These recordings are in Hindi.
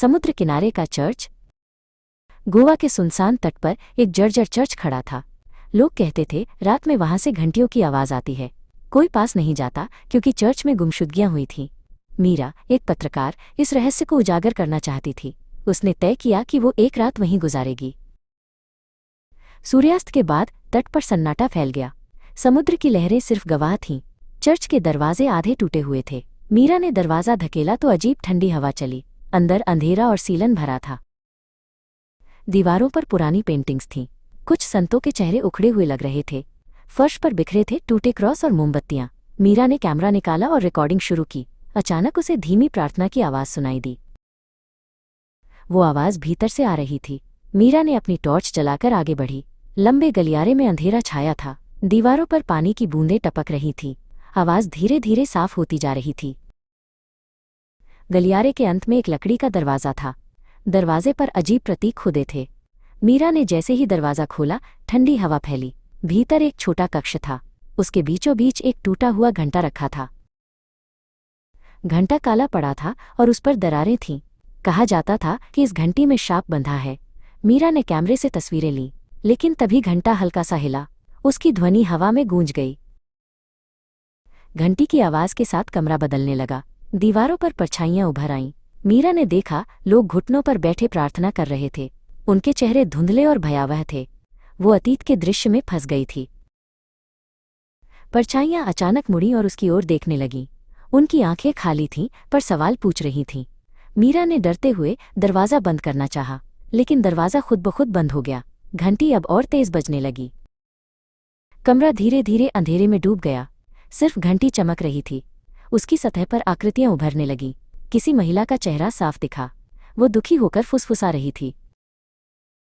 समुद्र किनारे का चर्च। गोवा के सुनसान तट पर एक जर्जर चर्च खड़ा था। लोग कहते थे रात में वहां से घंटियों की आवाज आती है। कोई पास नहीं जाता क्योंकि चर्च में गुमशुदगियां हुई थीं। मीरा, एक पत्रकार, इस रहस्य को उजागर करना चाहती थी। उसने तय किया कि वो एक रात वहीं गुजारेगी। सूर्यास्त के बाद तट पर सन्नाटा फैल गया। समुद्र की लहरें सिर्फ गवाह थीं। चर्च के दरवाजे आधे टूटे हुए थे। मीरा ने दरवाजा धकेला तो अजीब ठंडी हवा चली। अंदर अंधेरा और सीलन भरा था। दीवारों पर पुरानी पेंटिंग्स थीं। कुछ संतों के चेहरे उखड़े हुए लग रहे थे। फर्श पर बिखरे थे टूटे क्रॉस और मोमबत्तियां। मीरा ने कैमरा निकाला और रिकॉर्डिंग शुरू की। अचानक उसे धीमी प्रार्थना की आवाज सुनाई दी। वो आवाज भीतर से आ रही थी। मीरा ने अपनी टॉर्च जलाकर आगे बढ़ी। लंबे गलियारे में अंधेरा छाया था। दीवारों पर पानी की बूंदें टपक रही थीं। आवाज धीरे धीरे साफ होती जा रही थी। गलियारे के अंत में एक लकड़ी का दरवाजा था। दरवाजे पर अजीब प्रतीक खुदे थे। मीरा ने जैसे ही दरवाजा खोला, ठंडी हवा फैली। भीतर एक छोटा कक्ष था। उसके बीचों बीच एक टूटा हुआ घंटा रखा था। घंटा काला पड़ा था और उस पर दरारें थीं। कहा जाता था कि इस घंटी में शाप बंधा है। मीरा ने कैमरे से तस्वीरें लीं, लेकिन तभी घंटा हल्का सा हिला। उसकी ध्वनि हवा में गूंज गई। घंटी की आवाज के साथ कमरा बदलने लगा। दीवारों पर परछाइयां उभर आईं। मीरा ने देखा लोग घुटनों पर बैठे प्रार्थना कर रहे थे। उनके चेहरे धुंधले और भयावह थे। वो अतीत के दृश्य में फंस गई थी। परछाइयां अचानक मुड़ीं और उसकी ओर देखने लगीं। उनकी आंखें खाली थीं पर सवाल पूछ रही थीं। मीरा ने डरते हुए दरवाजा बंद करना चाहा, लेकिन दरवाजा खुद ब खुद बंद हो गया। घंटी अब और तेज बजने लगी। कमरा धीरे धीरे अंधेरे में डूब गया। सिर्फ घंटी चमक रही थी। उसकी सतह पर आकृतियां उभरने लगीं। किसी महिला का चेहरा साफ दिखा। वो दुखी होकर फुसफुसा रही थी।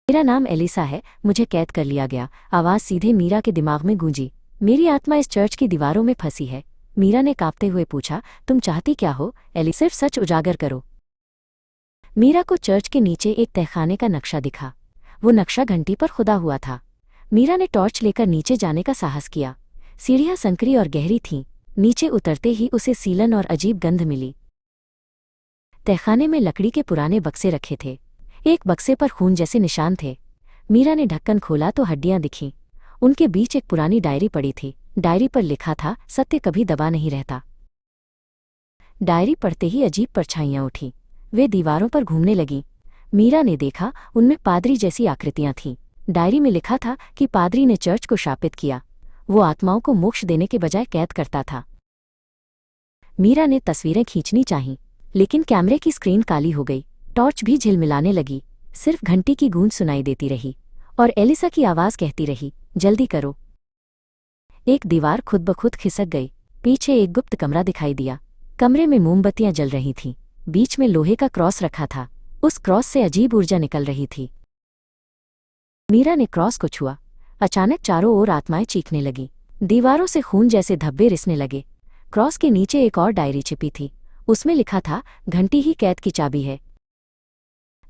मेरा नाम एलिसा है, मुझे कैद कर लिया गया। आवाज सीधे मीरा के दिमाग में गूंजी। मेरी आत्मा इस चर्च की दीवारों में फंसी है। मीरा ने कांपते हुए पूछा, तुम चाहती क्या हो एली? सिर्फ सच उजागर करो। मीरा को चर्च के नीचे एक तहखाने का नक्शा दिखा। वो नक्शा घंटी पर खुदा हुआ था। मीरा ने टॉर्च लेकर नीचे जाने का साहस किया। सीढ़ियां संकरी और गहरी थीं। नीचे उतरते ही उसे सीलन और अजीब गंध मिली। तहखाने में लकड़ी के पुराने बक्से रखे थे। एक बक्से पर खून जैसे निशान थे। मीरा ने ढक्कन खोला तो हड्डियां दिखीं। उनके बीच एक पुरानी डायरी पड़ी थी। डायरी पर लिखा था, सत्य कभी दबा नहीं रहता। डायरी पढ़ते ही अजीब परछाइयां उठीं। वे दीवारों पर घूमने लगीं। मीरा ने देखा उनमें पादरी जैसी आकृतियां थीं। डायरी में लिखा था कि पादरी ने चर्च को शापित किया। वो आत्माओं को मोक्ष देने के बजाय कैद करता था। मीरा ने तस्वीरें खींचनी चाहीं, लेकिन कैमरे की स्क्रीन काली हो गई। टॉर्च भी झिलमिलाने लगी। सिर्फ घंटी की गूंज सुनाई देती रही और एलिसा की आवाज कहती रही, जल्दी करो। एक दीवार खुद ब खुद खिसक गई। पीछे एक गुप्त कमरा दिखाई दिया। कमरे में मोमबत्तियां जल रही थीं। बीच में लोहे का क्रॉस रखा था। उस क्रॉस से अजीब ऊर्जा निकल रही थी। मीरा ने क्रॉस को छुआ। अचानक चारों ओर आत्माएं चीखने लगीं। दीवारों से खून जैसे धब्बे रिसने लगे। क्रॉस के नीचे एक और डायरी छिपी थी। उसमें लिखा था, घंटी ही कैद की चाबी है।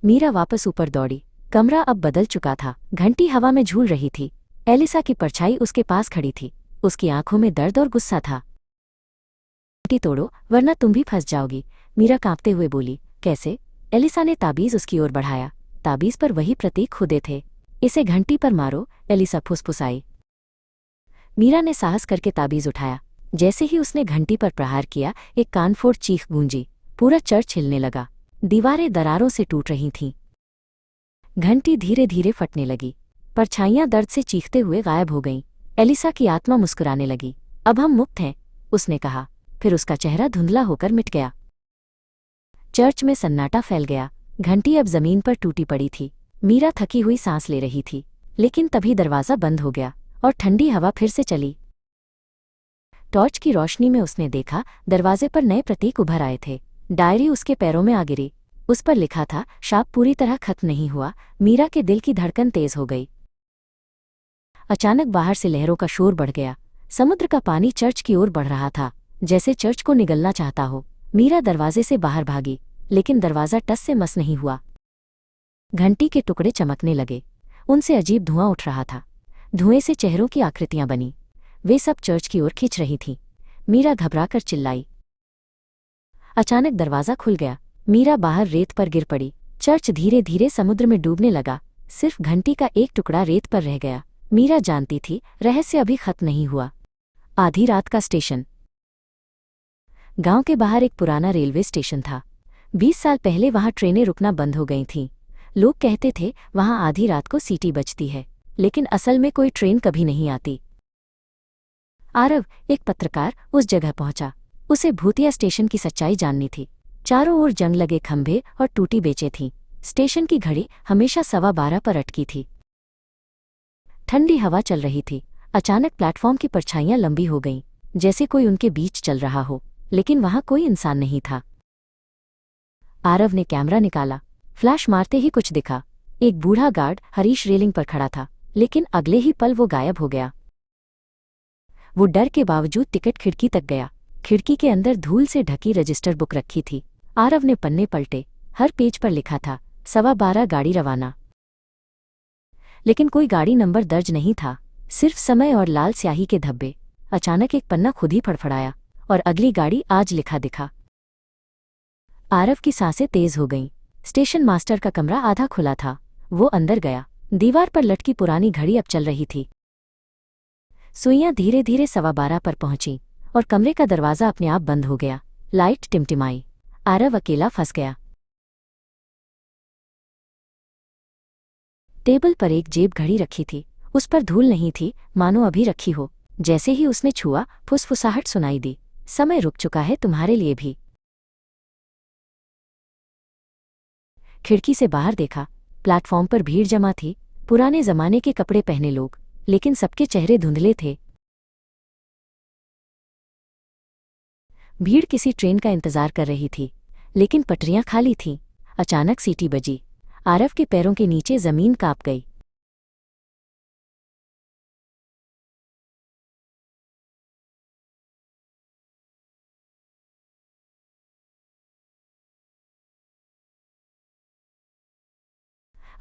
मीरा वापस ऊपर दौड़ी। कमरा अब बदल चुका था। घंटी हवा में झूल रही थी। एलिसा की परछाई उसके पास खड़ी थी। उसकी आंखों में दर्द और गुस्सा था। घंटी तोड़ो वरना तुम भी फंस जाओगी, मीरा कांपते हुए बोली। कैसे? एलिसा ने ताबीज उसकी ओर बढ़ाया। ताबीज पर वही प्रतीक खुदे थे। इसे घंटी पर मारो, एलिसा फुसफुसाई। मीरा ने साहस करके ताबीज उठाया। जैसे ही उसने घंटी पर प्रहार किया, एक कानफोड़ चीख गूंजी। पूरा चर्च हिलने लगा। दीवारें दरारों से टूट रही थीं। घंटी धीरे धीरे फटने लगी। परछाइयां दर्द से चीखते हुए गायब हो गईं। एलिसा की आत्मा मुस्कुराने लगी। अब हम मुक्त हैं, उसने कहा। फिर उसका चेहरा धुंधला होकर मिट गया। चर्च में सन्नाटा फैल गया। घंटी अब जमीन पर टूटी पड़ी थी। मीरा थकी हुई सांस ले रही थी, लेकिन तभी दरवाजा बंद हो गया और ठंडी हवा फिर से चली। टॉर्च की रोशनी में उसने देखा दरवाजे पर नए प्रतीक उभर आए थे। डायरी उसके पैरों में आ गिरी। उस पर लिखा था, शाप पूरी तरह खत्म नहीं हुआ। मीरा के दिल की धड़कन तेज हो गई। अचानक बाहर से लहरों का शोर बढ़ गया। समुद्र का पानी चर्च की ओर बढ़ रहा था, जैसे चर्च को निगलना चाहता हो। मीरा दरवाजे से बाहर भागी, लेकिन दरवाजा टस से मस नहीं हुआ। घंटी के टुकड़े चमकने लगे। उनसे अजीब धुआं उठ रहा था। धुएं से चेहरों की आकृतियां बनी। वे सब चर्च की ओर खींच रही थीं। मीरा घबराकर चिल्लाई। अचानक दरवाजा खुल गया। मीरा बाहर रेत पर गिर पड़ी। चर्च धीरे धीरे समुद्र में डूबने लगा। सिर्फ घंटी का एक टुकड़ा रेत पर रह गया। मीरा जानती थी रहस्य अभी खत्म नहीं हुआ। आधी रात का स्टेशन। गांव के बाहर एक पुराना रेलवे स्टेशन था। 20 साल पहले वहां ट्रेनें रुकना बंद हो गई थीं। लोग कहते थे वहां आधी रात को सीटी बजती है, लेकिन असल में कोई ट्रेन कभी नहीं आती। आरव, एक पत्रकार, उस जगह पहुंचा। उसे भूतिया स्टेशन की सच्चाई जाननी थी। चारों ओर जंग लगे खंभे और टूटी बेचें थीं। स्टेशन की घड़ी हमेशा 12:15 पर अटकी थी। ठंडी हवा चल रही थी। अचानक प्लेटफॉर्म की परछाइयां लंबी हो गईं, जैसे कोई उनके बीच चल रहा हो, लेकिन वहां कोई इंसान नहीं था। आरव ने कैमरा निकाला। फ्लैश मारते ही कुछ दिखा। एक बूढ़ा गार्ड हरीश रेलिंग पर खड़ा था, लेकिन अगले ही पल वो गायब हो गया। वो डर के बावजूद टिकट खिड़की तक गया। खिड़की के अंदर धूल से ढकी रजिस्टर बुक रखी थी। आरव ने पन्ने पलटे। हर पेज पर लिखा था 12:15 गाड़ी रवाना। लेकिन कोई गाड़ी नंबर दर्ज नहीं था, सिर्फ समय और लाल स्याही के धब्बे। अचानक एक पन्ना खुद ही फड़फड़ाया और अगली गाड़ी आज लिखा दिखा। आरव की सांसें तेज हो गईं। स्टेशन मास्टर का कमरा आधा खुला था। वो अंदर गया। दीवार पर लटकी पुरानी घड़ी अब चल रही थी। सुइयां धीरे धीरे 12:15 पर पहुंची और कमरे का दरवाजा अपने आप बंद हो गया। लाइट टिमटिमाई। आरव अकेला फंस गया। टेबल पर एक जेब घड़ी रखी थी। उस पर धूल नहीं थी, मानो अभी रखी हो। जैसे ही उसने छुआ, फुसफुसाहट सुनाई दी, समय रुक चुका है तुम्हारे लिए भी। खिड़की से बाहर देखा। प्लेटफॉर्म पर भीड़ जमा थी। पुराने जमाने के कपड़े पहने लोग, लेकिन सबके चेहरे धुंधले थे। भीड़ किसी ट्रेन का इंतजार कर रही थी, लेकिन पटरियां खाली थीं। अचानक सीटी बजी। आरव के पैरों के नीचे जमीन कांप गई।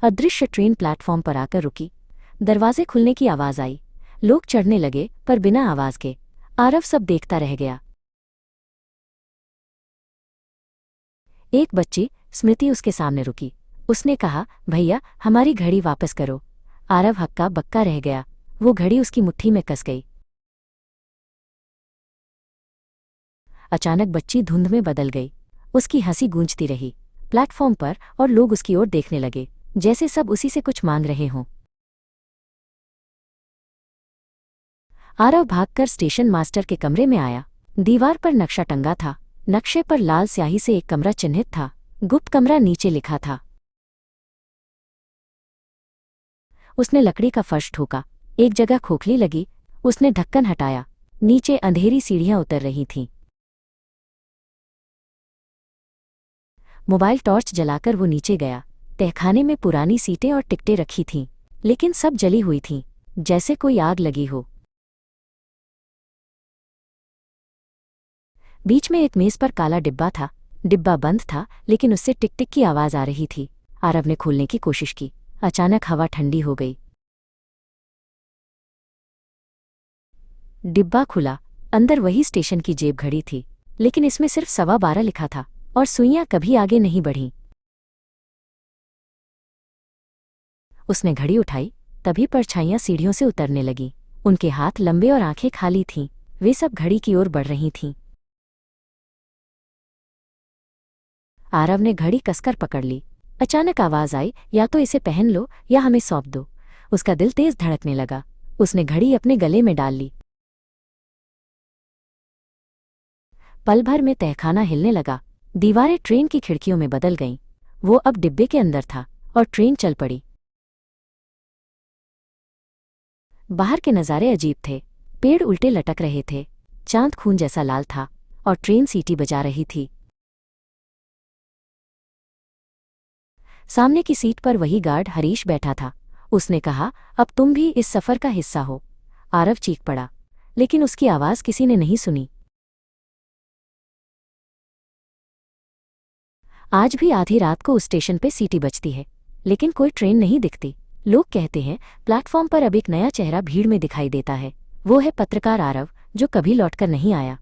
अदृश्य ट्रेन प्लेटफॉर्म पर आकर रुकी। दरवाजे खुलने की आवाज आई। लोग चढ़ने लगे, पर बिना आवाज के। आरव सब देखता रह गया। एक बच्ची, स्मृति, उसके सामने रुकी। उसने कहा, भैया, हमारी घड़ी वापस करो। आरव हक्का बक्का रह गया। वो घड़ी उसकी मुट्ठी में कस गई। अचानक बच्ची धुंध में बदल गई। उसकी हंसी गूंजती रही प्लेटफॉर्म पर, और लोग उसकी ओर देखने लगे, जैसे सब उसी से कुछ मांग रहे हों। आरव भागकर स्टेशन मास्टर के कमरे में आया। दीवार पर नक्शा टंगा था। नक्शे पर लाल स्याही से एक कमरा चिन्हित था। गुप्त कमरा नीचे लिखा था। उसने लकड़ी का फर्श ठोका। एक जगह खोखली लगी। उसने ढक्कन हटाया। नीचे अंधेरी सीढ़ियां उतर रही थीं। मोबाइल टॉर्च जलाकर वो नीचे गया। तहखाने में पुरानी सीटें और टिकटें रखी थीं, लेकिन सब जली हुई थीं, जैसे कोई आग लगी हो। बीच में एक मेज पर काला डिब्बा था। डिब्बा बंद था, लेकिन उससे टिक टिक की आवाज आ रही थी। आरव ने खोलने की कोशिश की। अचानक हवा ठंडी हो गई। डिब्बा खुला। अंदर वही स्टेशन की जेब घड़ी थी, लेकिन इसमें सिर्फ 12:15 लिखा था, और सुइयां कभी आगे नहीं बढ़ीं। उसने घड़ी उठाई। तभी परछाइयां सीढ़ियों से उतरने लगीं। उनके हाथ लंबे और आंखें खाली थीं। वे सब घड़ी की ओर बढ़ रही थीं। आरव ने घड़ी कसकर पकड़ ली। अचानक आवाज आई, या तो इसे पहन लो या हमें सौंप दो। उसका दिल तेज धड़कने लगा। उसने घड़ी अपने गले में डाल ली। पल भर में तहखाना हिलने लगा। दीवारें ट्रेन की खिड़कियों में बदल गईं। वो अब डिब्बे के अंदर था, और ट्रेन चल पड़ी। बाहर के नज़ारे अजीब थे। पेड़ उल्टे लटक रहे थे। चांद खून जैसा लाल था, और ट्रेन सीटी बजा रही थी। सामने की सीट पर वही गार्ड हरीश बैठा था। उसने कहा, अब तुम भी इस सफर का हिस्सा हो। आरव चीख पड़ा, लेकिन उसकी आवाज किसी ने नहीं सुनी। आज भी आधी रात को उस स्टेशन पे सीटी बजती है, लेकिन कोई ट्रेन नहीं दिखती। लोग कहते हैं प्लेटफॉर्म पर अब एक नया चेहरा भीड़ में दिखाई देता है। वो है पत्रकार आरव, जो कभी लौटकर नहीं आया।